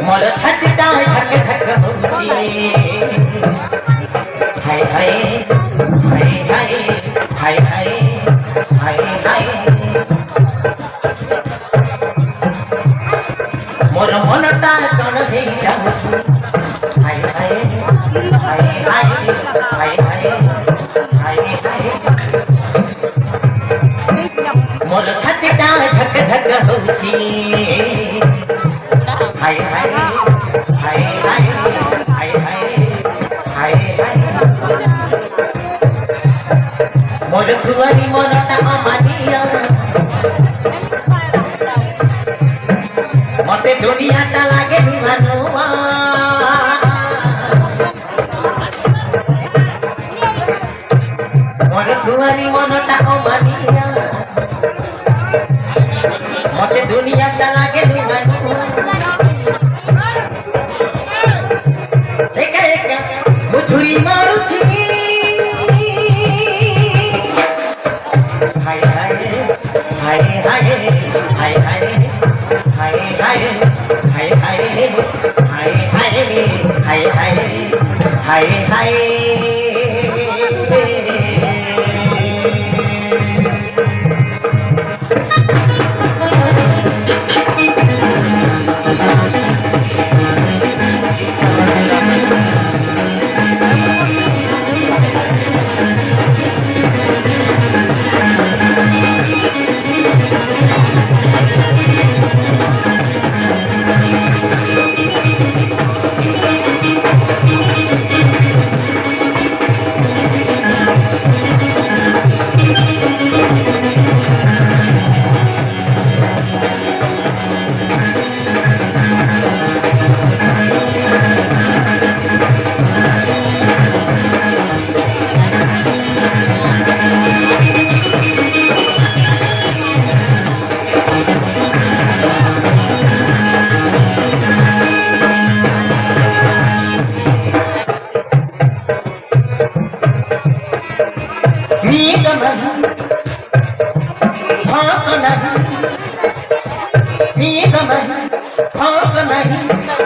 मोर थकता थक थक होची हाय हाय हाय हाय हाय हाय हाय हाय मोर मनटा जन देई जाउछु हाय हाय हाय हाय हाय हाय हाय हाय मोर थकता थक थक होची हाय हाय हाय हाय हाय हाय हाय मोर फुवारी मनटा अमानिया मते दुनियाटा लागे दिवानुआ मोर फुवारी मनटा अमानिया मते दुनियाटा लागे दिवानुआ मुझुरी मारुची हाय हाय हाय हाय हाय हाय हाय हाय हाय हाय हाय हाय हाय हाय हाय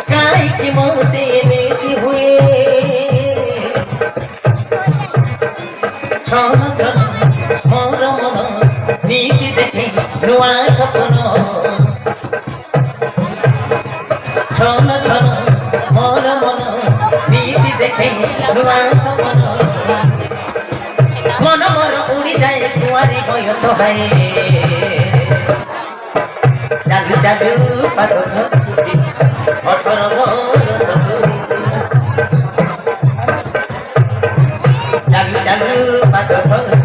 काय की मोते लेती हुए छन छन मोर मन नीति देखे नुआ सपन छन छन मोर मन नीति देखे नुआ सपन मन मोर उड़ी जाए कुआरी बयस भाई जादू जादू पागल अठर जादू जादू पागल